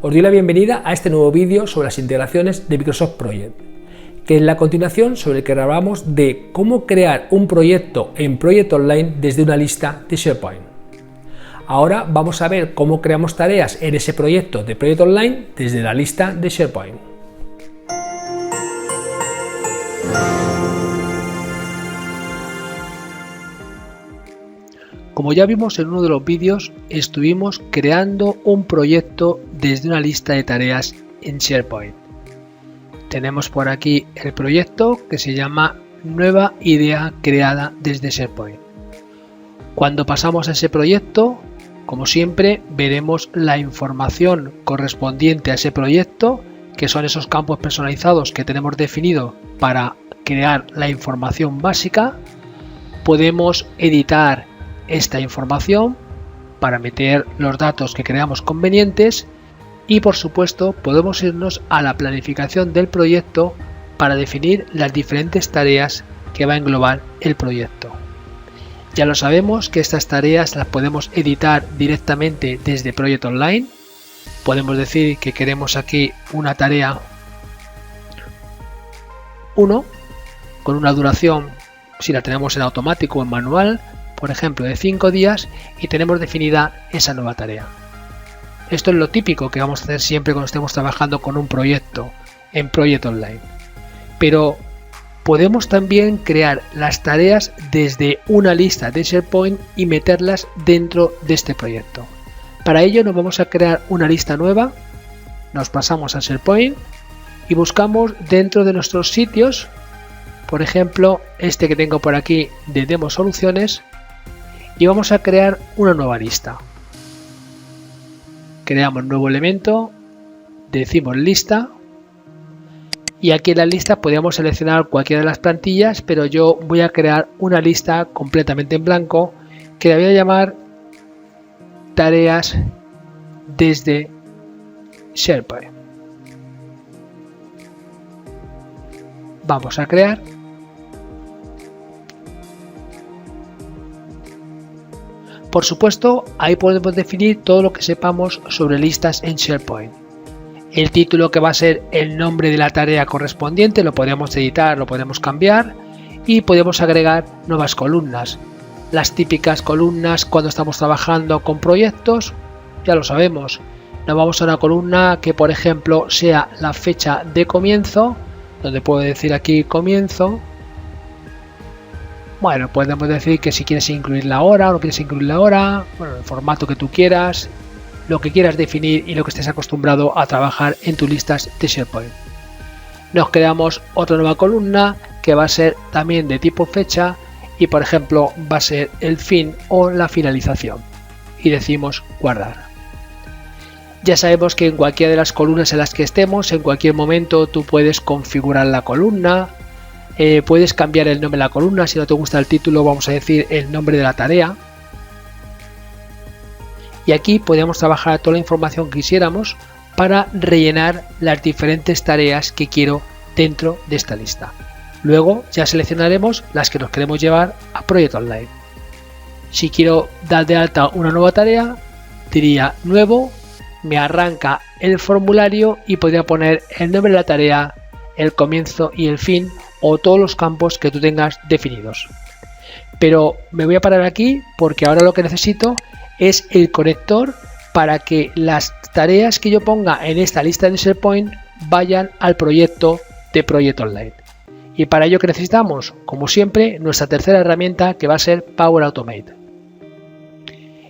Os doy la bienvenida a este nuevo vídeo sobre las integraciones de Microsoft Project, que es la continuación sobre el que hablamos de cómo crear un proyecto en Project Online desde una lista de SharePoint. Ahora vamos a ver cómo creamos tareas en ese proyecto de Project Online desde la lista de SharePoint. Como ya vimos en uno de los vídeos, estuvimos creando un proyecto desde una lista de tareas en SharePoint. Tenemos por aquí el proyecto que se llama Nueva idea creada desde SharePoint. Cuando pasamos a ese proyecto, como siempre, veremos la información correspondiente a ese proyecto, que son esos campos personalizados que tenemos definido para crear la información básica. Podemos editar esta información para meter los datos que creamos convenientes y, por supuesto, podemos irnos a la planificación del proyecto para definir las diferentes tareas que va a englobar el proyecto. Ya lo sabemos que estas tareas las podemos editar directamente desde Project Online. Podemos decir que queremos aquí una tarea 1 con una duración, si la tenemos en automático o en manual, por ejemplo de 5 días, y tenemos definida esa nueva tarea. Esto es lo típico que vamos a hacer siempre cuando estemos trabajando con un proyecto en Project Online. Pero podemos también crear las tareas desde una lista de SharePoint y meterlas dentro de este proyecto. Para ello nos vamos a crear una lista nueva, nos pasamos a SharePoint y buscamos dentro de nuestros sitios, por ejemplo este que tengo por aquí de Demo Soluciones, y vamos a crear una nueva lista. Creamos un nuevo elemento, decimos lista, y aquí en la lista podríamos seleccionar cualquiera de las plantillas, pero yo voy a crear una lista completamente en blanco que la voy a llamar tareas desde SharePoint. Vamos a crear. Por supuesto, ahí podemos definir todo lo que sepamos sobre listas en SharePoint. El título, que va a ser el nombre de la tarea correspondiente, lo podemos editar, lo podemos cambiar, y podemos agregar nuevas columnas. Las típicas columnas cuando estamos trabajando con proyectos, ya lo sabemos. Nos vamos a una columna que, por ejemplo, sea la fecha de comienzo, donde puedo decir aquí comienzo. Bueno, podemos decir que si quieres incluir la hora o no quieres incluir la hora, bueno, el formato que tú quieras, lo que quieras definir y lo que estés acostumbrado a trabajar en tus listas de SharePoint. Nos creamos otra nueva columna que va a ser también de tipo fecha y, por ejemplo, va a ser el fin o la finalización, y decimos guardar. Ya sabemos que en cualquiera de las columnas en las que estemos, en cualquier momento tú puedes configurar la columna. Puedes cambiar el nombre de la columna. Si no te gusta el título, vamos a decir el nombre de la tarea. Y aquí podríamos trabajar toda la información que quisiéramos para rellenar las diferentes tareas que quiero dentro de esta lista. Luego ya seleccionaremos las que nos queremos llevar a Project Online. Si quiero dar de alta una nueva tarea, diría nuevo, me arranca el formulario y podría poner el nombre de la tarea, el comienzo y el fin, o todos los campos que tú tengas definidos. Pero me voy a parar aquí porque ahora lo que necesito es el conector para que las tareas que yo ponga en esta lista de SharePoint vayan al proyecto de Project Online. Y para ello, ¿qué necesitamos? Como siempre, nuestra tercera herramienta, que va a ser Power Automate.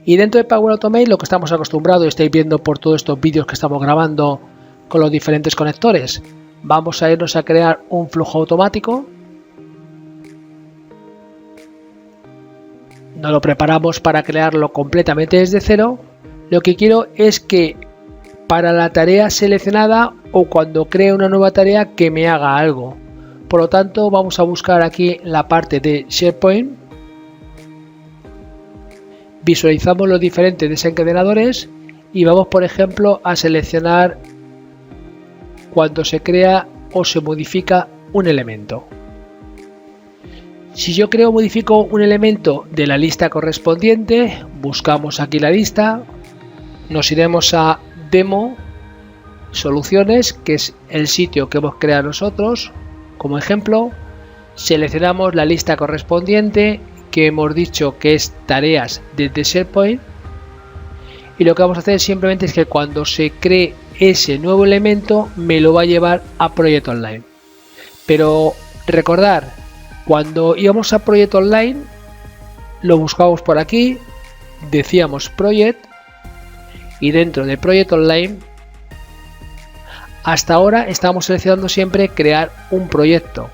Y dentro de Power Automate, lo que estamos acostumbrados, estáis viendo por todos estos vídeos que estamos grabando con los diferentes conectores, vamos a irnos a crear un flujo automático. Nos lo preparamos para crearlo completamente desde cero. Lo que quiero es que para la tarea seleccionada o cuando cree una nueva tarea que me haga algo. Por lo tanto, vamos a buscar aquí la parte de SharePoint. Visualizamos los diferentes desencadenadores y vamos, por ejemplo, a seleccionar cuando se crea o se modifica un elemento. Si yo creo o modifico un elemento de la lista correspondiente, buscamos aquí la lista, nos iremos a Demo soluciones, que es el sitio que hemos creado nosotros. Como ejemplo, seleccionamos la lista correspondiente que hemos dicho que es tareas desde SharePoint, y lo que vamos a hacer simplemente es que cuando se cree ese nuevo elemento me lo va a llevar a Project Online. Pero recordar, cuando íbamos a Project Online lo buscábamos por aquí, decíamos Project, y dentro de Project Online hasta ahora estamos seleccionando siempre crear un proyecto.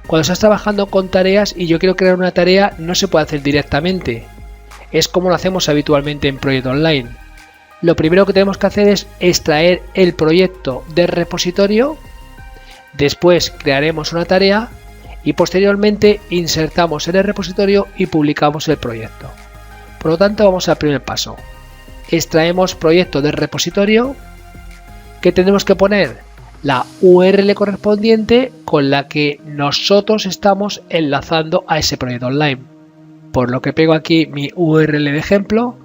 Cuando estás trabajando con tareas y yo quiero crear una tarea, no se puede hacer directamente. Es como lo hacemos habitualmente en Project Online. Lo primero que tenemos que hacer es extraer el proyecto del repositorio, después crearemos una tarea y posteriormente insertamos en el repositorio y publicamos el proyecto. Por lo tanto, vamos al primer paso. Extraemos proyecto del repositorio, que tenemos que poner la URL correspondiente con la que nosotros estamos enlazando a ese proyecto online. Por lo que pego aquí mi URL de ejemplo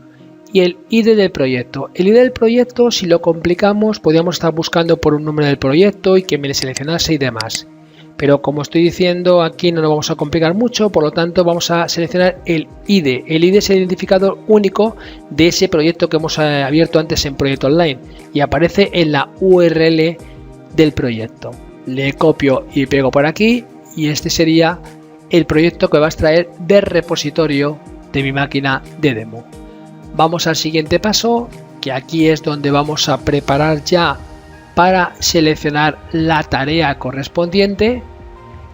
y el ID del proyecto. El ID del proyecto, si lo complicamos, podríamos estar buscando por un número del proyecto y que me le seleccionase y demás. Pero como estoy diciendo, aquí no lo vamos a complicar mucho, por lo tanto vamos a seleccionar el ID. El ID es el identificador único de ese proyecto que hemos abierto antes en Proyecto Online y aparece en la URL del proyecto. Le copio y pego por aquí y este sería el proyecto que va a extraer del repositorio de mi máquina de demo. Vamos al siguiente paso, que aquí es donde vamos a preparar ya para seleccionar la tarea correspondiente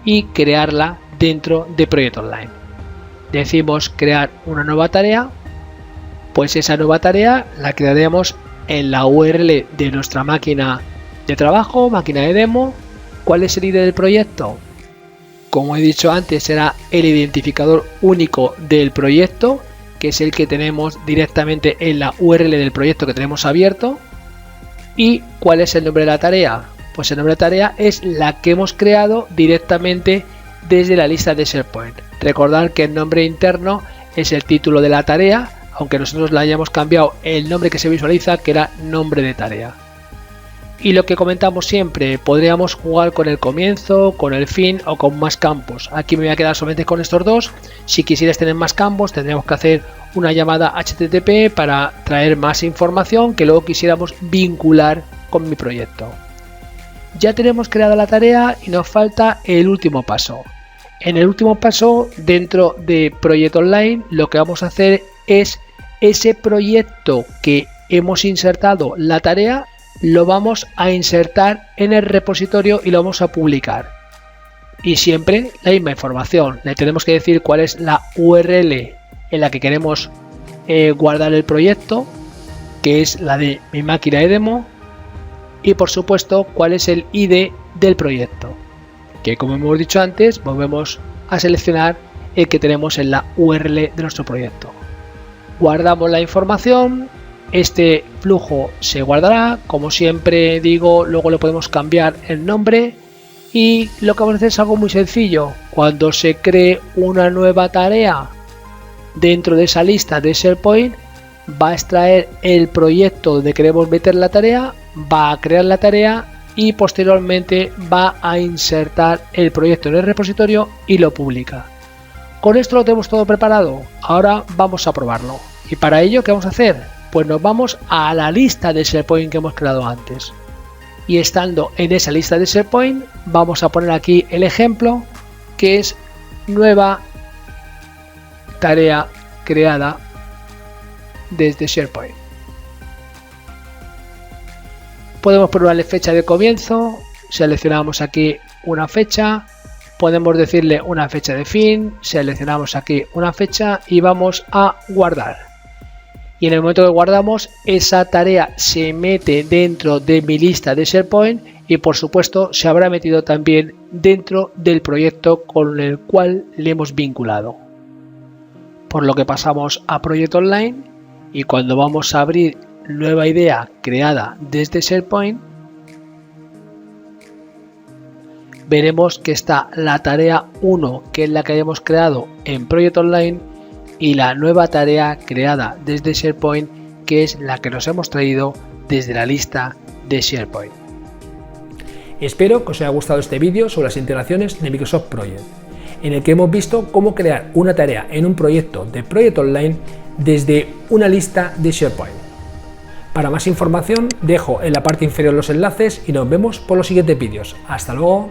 y crearla dentro de Proyecto Online. Decimos crear una nueva tarea, pues esa nueva tarea la crearemos en la URL de nuestra máquina de trabajo, máquina de demo. ¿Cuál es el ID del proyecto? Como he dicho antes, será el identificador único del proyecto, que es el que tenemos directamente en la URL del proyecto que tenemos abierto. ¿Y cuál es el nombre de la tarea? Pues el nombre de la tarea es la que hemos creado directamente desde la lista de SharePoint. Recordad que el nombre interno es el título de la tarea, aunque nosotros le hayamos cambiado el nombre que se visualiza, que era nombre de tarea. Y lo que comentamos siempre, podríamos jugar con el comienzo, con el fin o con más campos. Aquí me voy a quedar solamente con estos dos. Si quisieras tener más campos, tendríamos que hacer una llamada HTTP para traer más información que luego quisiéramos vincular con mi proyecto. Ya tenemos creada la tarea y nos falta el último paso. En el último paso, dentro de Proyecto Online, lo que vamos a hacer es ese proyecto que hemos insertado la tarea, lo vamos a insertar en el repositorio y lo vamos a publicar. Y siempre la misma información. Le tenemos que decir cuál es la URL en la que queremos guardar el proyecto, que es la de mi máquina de demo, y por supuesto cuál es el ID del proyecto, que como hemos dicho antes, volvemos a seleccionar el que tenemos en la URL de nuestro proyecto. Guardamos la información. Este flujo se guardará, como siempre digo, luego le podemos cambiar el nombre y lo que vamos a hacer es algo muy sencillo. Cuando se cree una nueva tarea dentro de esa lista de SharePoint, va a extraer el proyecto donde queremos meter la tarea, va a crear la tarea y posteriormente va a insertar el proyecto en el repositorio y lo publica. Con esto lo tenemos todo preparado. Ahora vamos a probarlo. Y para ello, ¿qué vamos a hacer? Pues nos vamos a la lista de SharePoint que hemos creado antes. Y estando en esa lista de SharePoint, vamos a poner aquí el ejemplo, que es nueva tarea creada desde SharePoint. Podemos ponerle fecha de comienzo, seleccionamos aquí una fecha, podemos decirle una fecha de fin, seleccionamos aquí una fecha y vamos a guardar. Y en el momento que guardamos, esa tarea se mete dentro de mi lista de SharePoint y por supuesto se habrá metido también dentro del proyecto con el cual le hemos vinculado. Por lo que pasamos a Proyecto Online y cuando vamos a abrir nueva idea creada desde SharePoint, veremos que está la tarea 1, que es la que hayamos creado en Proyecto Online, y la nueva tarea creada desde SharePoint, que es la que nos hemos traído desde la lista de SharePoint. Espero que os haya gustado este vídeo sobre las integraciones de Microsoft Project, en el que hemos visto cómo crear una tarea en un proyecto de Project Online desde una lista de SharePoint. Para más información dejo en la parte inferior los enlaces y nos vemos por los siguientes vídeos. ¡Hasta luego!